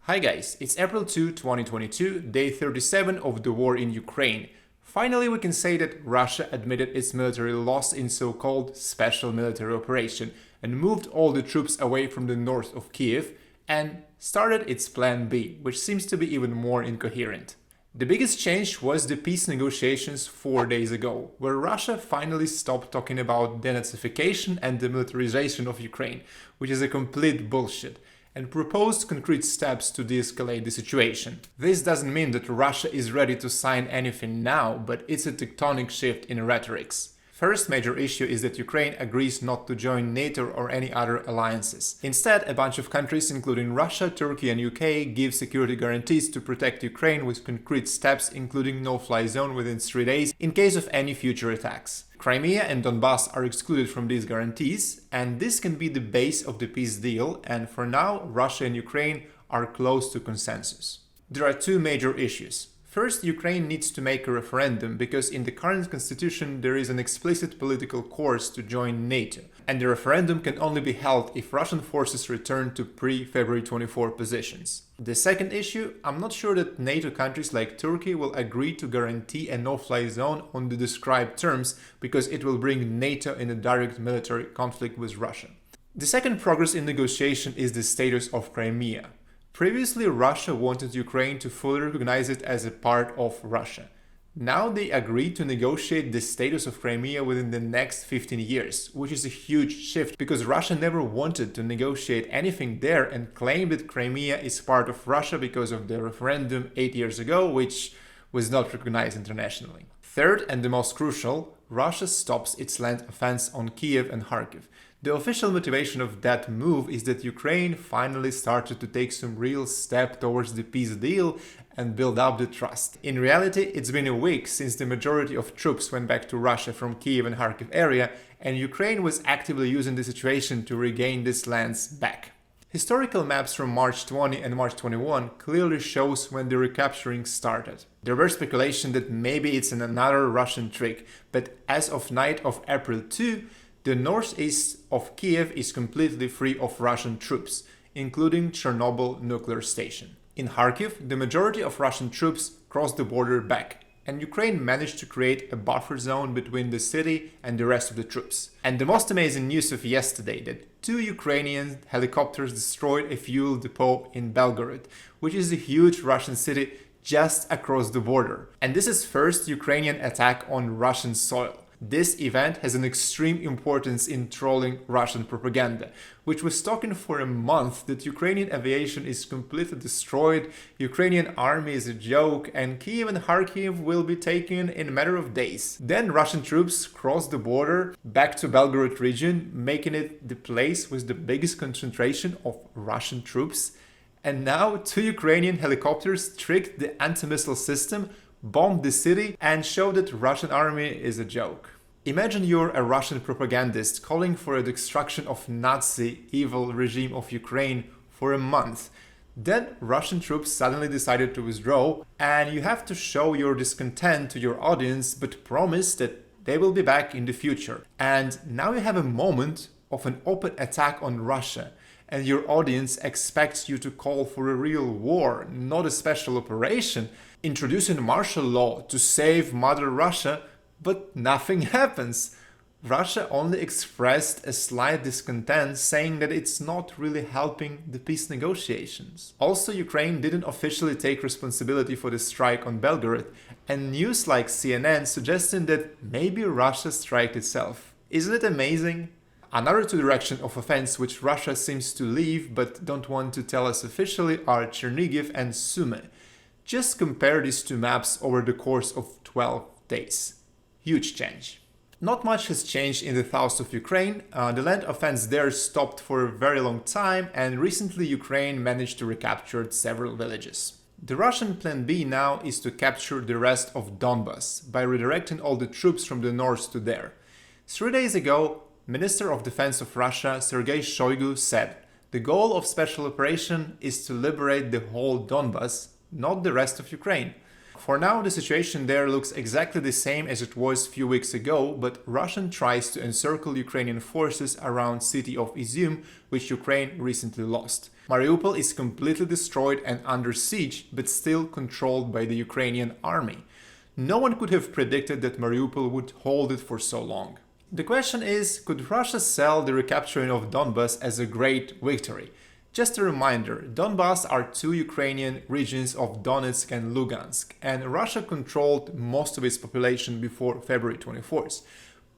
Hi guys, it's April 2, 2022, day 37 of the war in Ukraine. Finally, we can say that Russia admitted its military loss in so-called special military operation and moved all the troops away from the north of Kiev and started its plan B, which seems to be even more incoherent. The biggest change was the peace negotiations 4 days ago, where Russia finally stopped talking about denazification and demilitarization of Ukraine, which is a complete bullshit, and proposed concrete steps to de-escalate the situation. This doesn't mean that Russia is ready to sign anything now, but it's a tectonic shift in rhetorics. First major issue is that Ukraine agrees not to join NATO or any other alliances. Instead, a bunch of countries, including Russia, Turkey and UK, give security guarantees to protect Ukraine with concrete steps, including no-fly zone within 3 days in case of any future attacks. Crimea and Donbass are excluded from these guarantees, and this can be the base of the peace deal, and for now, Russia and Ukraine are close to consensus. There are two major issues. First, Ukraine needs to make a referendum because in the current constitution there is an explicit political course to join NATO, and the referendum can only be held if Russian forces return to pre-February 24 positions. The second issue, I'm not sure that NATO countries like Turkey will agree to guarantee a no-fly zone on the described terms because it will bring NATO in a direct military conflict with Russia. The second progress in negotiation is the status of Crimea. Previously, Russia wanted Ukraine to fully recognize it as a part of Russia. Now they agreed to negotiate the status of Crimea within the next 15 years, which is a huge shift because Russia never wanted to negotiate anything there and claimed that Crimea is part of Russia because of the referendum 8 years ago, which was not recognized internationally. Third, and the most crucial, Russia stops its land offense on Kiev and Kharkiv. The official motivation of that move is that Ukraine finally started to take some real step towards the peace deal and build up the trust. In reality, it's been a week since the majority of troops went back to Russia from Kiev and Kharkiv area, and Ukraine was actively using the situation to regain these lands back. Historical maps from March 20 and March 21 clearly shows when the recapturing started. There were speculation that maybe it's another Russian trick, but as of night of April 2, the northeast of Kiev is completely free of Russian troops, including Chernobyl nuclear station. In Kharkiv, the majority of Russian troops crossed the border back, and Ukraine managed to create a buffer zone between the city and the rest of the troops. And the most amazing news of yesterday, that 2 Ukrainian helicopters destroyed a fuel depot in Belgorod, which is a huge Russian city just across the border. And this is first Ukrainian attack on Russian soil. This event has an extreme importance in trolling Russian propaganda, which was talking for a month that Ukrainian aviation is completely destroyed, Ukrainian army is a joke, and Kiev and Kharkiv will be taken in a matter of days. Then Russian troops crossed the border back to Belgorod region, making it the place with the biggest concentration of Russian troops. And now 2 Ukrainian helicopters tricked the anti-missile system, bombed the city, and showed that Russian army is a joke. Imagine you're a Russian propagandist calling for a destruction of Nazi evil regime of Ukraine for a month. Then Russian troops suddenly decided to withdraw, and you have to show your discontent to your audience but promise that they will be back in the future. And now you have a moment of an open attack on Russia, and your audience expects you to call for a real war, not a special operation, introducing martial law to save Mother Russia, but nothing happens. Russia only expressed a slight discontent, saying that it's not really helping the peace negotiations. Also, Ukraine didn't officially take responsibility for the strike on Belgorod, and news like CNN suggesting that maybe Russia struck itself. Isn't it amazing? Another 2 directions of offense which Russia seems to leave but don't want to tell us officially are Chernihiv and Sumy. Just compare these 2 maps over the course of 12 days. Huge change. Not much has changed in the south of Ukraine. The land offense there stopped for a very long time, and recently Ukraine managed to recapture several villages. The Russian plan B now is to capture the rest of Donbass by redirecting all the troops from the north to there. 3 days ago, Minister of Defense of Russia Sergei Shoigu said, "The goal of special operation is to liberate the whole Donbass, not the rest of Ukraine." For now, the situation there looks exactly the same as it was a few weeks ago, but Russia tries to encircle Ukrainian forces around city of Izium, which Ukraine recently lost. Mariupol is completely destroyed and under siege, but still controlled by the Ukrainian army. No one could have predicted that Mariupol would hold it for so long. The question is, could Russia sell the recapturing of Donbas as a great victory? Just a reminder, Donbas are two Ukrainian regions of Donetsk and Lugansk, and Russia controlled most of its population before February 24th,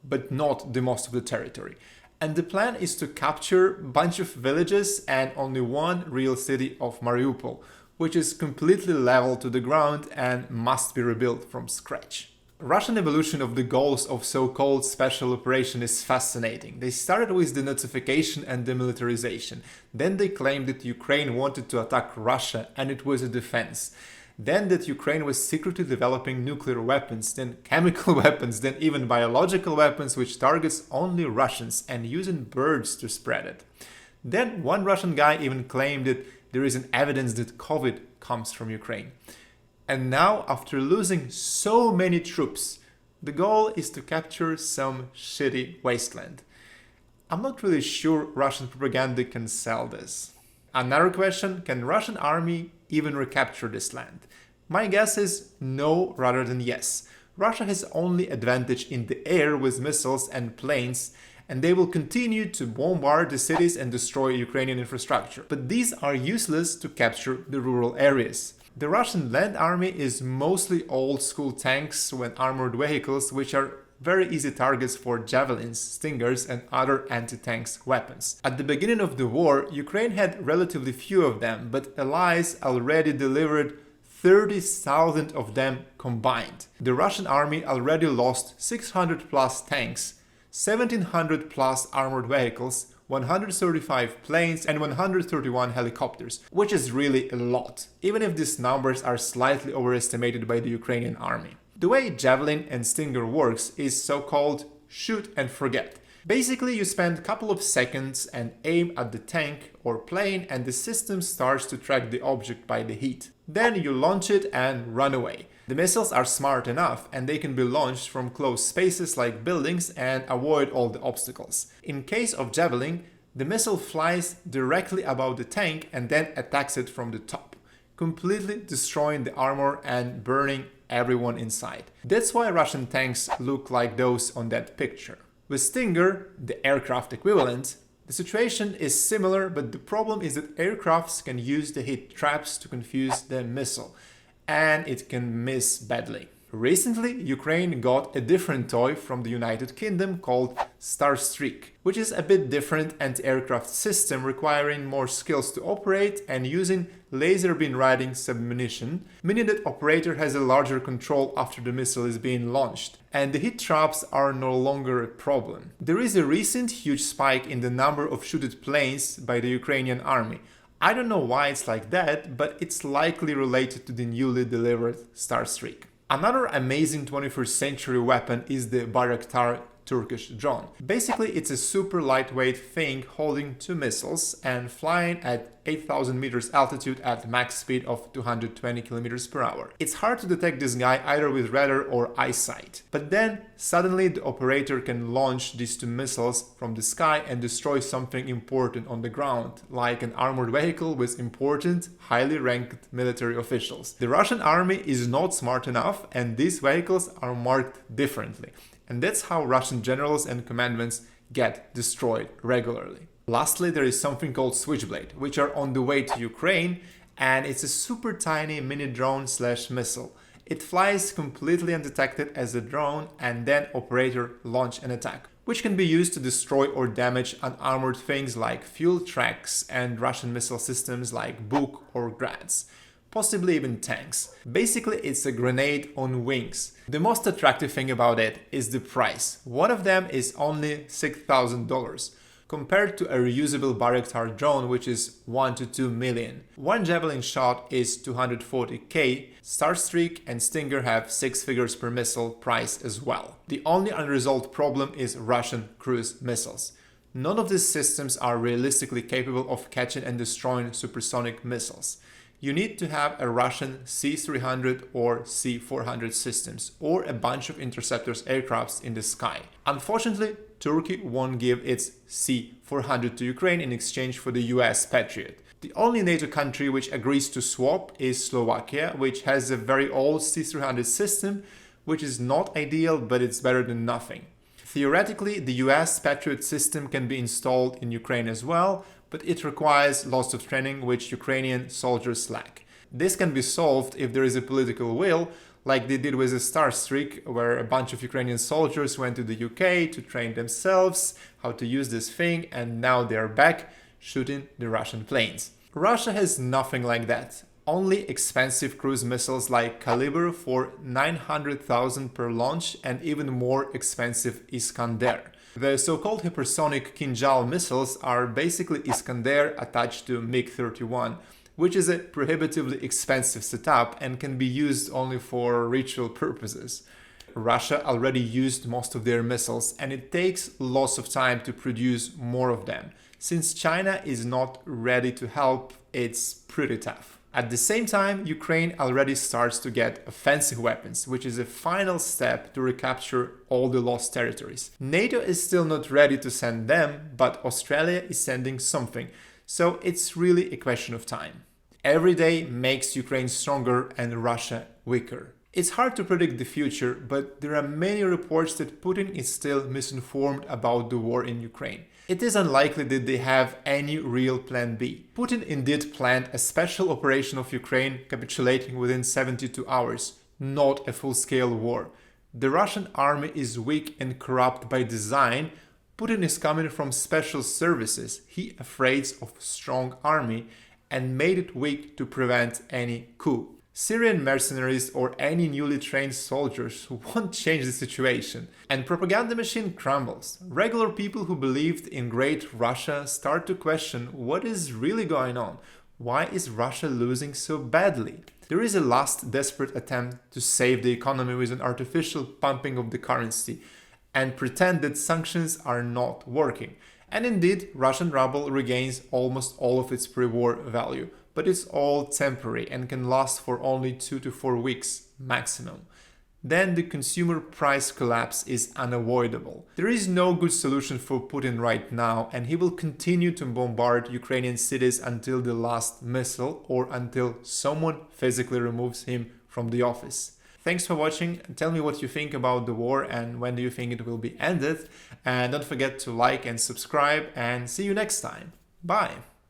but not the most of the territory. And the plan is to capture a bunch of villages and only one real city of Mariupol, which is completely level to the ground and must be rebuilt from scratch. Russian evolution of the goals of so-called special operation is fascinating. They started with the Nazification and demilitarization. Then they claimed that Ukraine wanted to attack Russia and it was a defense. Then that Ukraine was secretly developing nuclear weapons, then chemical weapons, then even biological weapons which targets only Russians and using birds to spread it. Then one Russian guy even claimed that there is an evidence that COVID comes from Ukraine. And now, after losing so many troops, the goal is to capture some shitty wasteland. I'm not really sure Russian propaganda can sell this. Another question, can Russian army even recapture this land? My guess is no rather than yes. Russia has only advantage in the air with missiles and planes, and they will continue to bombard the cities and destroy Ukrainian infrastructure. But these are useless to capture the rural areas. The Russian land army is mostly old-school tanks and armored vehicles, which are very easy targets for Javelins, Stingers and other anti-tanks weapons. At the beginning of the war, Ukraine had relatively few of them, but allies already delivered 30,000 of them combined. The Russian army already lost 600 plus tanks, 1,700 plus armored vehicles, 135 planes and 131 helicopters, which is really a lot, even if these numbers are slightly overestimated by the Ukrainian army. The way Javelin and Stinger works is so-called shoot and forget. Basically, you spend a couple of seconds and aim at the tank or plane and the system starts to track the object by the heat. Then you launch it and run away. The missiles are smart enough and they can be launched from close spaces like buildings and avoid all the obstacles. In case of Javelin, the missile flies directly above the tank and then attacks it from the top, completely destroying the armor and burning everyone inside. That's why Russian tanks look like those on that picture. With Stinger, the aircraft equivalent, the situation is similar, but the problem is that aircrafts can use the heat traps to confuse the missile, and it can miss badly. Recently, Ukraine got a different toy from the United Kingdom called Starstreak, which is a bit different anti-aircraft system requiring more skills to operate and using laser beam riding submunition, meaning that operator has a larger control after the missile is being launched, and the heat traps are no longer a problem. There is a recent huge spike in the number of shooted planes by the Ukrainian army. I don't know why it's like that, but it's likely related to the newly delivered Starstreak. Another amazing 21st century weapon is the Baraktar Turkish drone. Basically, it's a super lightweight thing holding two missiles and flying at 8,000 meters altitude at max speed of 220 kilometers per hour. It's hard to detect this guy either with radar or eyesight. But then, suddenly the operator can launch these two missiles from the sky and destroy something important on the ground, like an armored vehicle with important, highly ranked military officials. The Russian army is not smart enough and these vehicles are marked differently. And that's how Russian generals and commandments get destroyed regularly. Lastly, there is something called Switchblade, which are on the way to Ukraine, and it's a super tiny mini drone / missile. It flies completely undetected as a drone and then operator launch an attack, which can be used to destroy or damage unarmored things like fuel tracks and Russian missile systems like Buk or Grads. Possibly even tanks. Basically, it's a grenade on wings. The most attractive thing about it is the price. One of them is only $6,000, compared to a reusable Baraktar drone, which is 1 to 2 million. One Javelin shot is $240K. Starstreak and Stinger have 6 figures per missile price as well. The only unresolved problem is Russian cruise missiles. None of these systems are realistically capable of catching and destroying supersonic missiles. you need to have a Russian C-300 or C-400 systems, or a bunch of interceptors aircrafts in the sky. Unfortunately, Turkey won't give its C-400 to Ukraine in exchange for the US Patriot. The only NATO country which agrees to swap is Slovakia, which has a very old C-300 system, which is not ideal, but it's better than nothing. Theoretically, the US Patriot system can be installed in Ukraine as well, but it requires lots of training which Ukrainian soldiers lack. This can be solved if there is a political will, like they did with the Starstreak, where a bunch of Ukrainian soldiers went to the UK to train themselves how to use this thing, and now they're back shooting the Russian planes. Russia has nothing like that. Only expensive cruise missiles like Kalibr for 900,000 per launch, and even more expensive Iskander. The so-called hypersonic Kinjal missiles are basically Iskander attached to MiG-31, which is a prohibitively expensive setup and can be used only for ritual purposes. Russia already used most of their missiles, and it takes lots of time to produce more of them. Since China is not ready to help, it's pretty tough. At the same time, Ukraine already starts to get offensive weapons, which is a final step to recapture all the lost territories. NATO is still not ready to send them, but Australia is sending something, so it's really a question of time. Every day makes Ukraine stronger and Russia weaker. It's hard to predict the future, but there are many reports that Putin is still misinformed about the war in Ukraine. It is unlikely that they have any real plan B. Putin indeed planned a special operation of Ukraine capitulating within 72 hours, not a full-scale war. The Russian army is weak and corrupt by design. Putin is coming from special services. He afraid of strong army and made it weak to prevent any coup. Syrian mercenaries or any newly trained soldiers won't change the situation. And propaganda machine crumbles. Regular people who believed in great Russia start to question what is really going on. Why is Russia losing so badly? There is a last desperate attempt to save the economy with an artificial pumping of the currency and pretend that sanctions are not working. And indeed, Russian ruble regains almost all of its pre-war value. But it's all temporary and can last for only 2 to 4 weeks maximum. Then the consumer price collapse is unavoidable. There is no good solution for Putin right now, and he will continue to bombard Ukrainian cities until the last missile or until someone physically removes him from the office. Thanks for watching. Tell me what you think about the war and when do you think it will be ended. And don't forget to like and subscribe, and see you next time. Bye!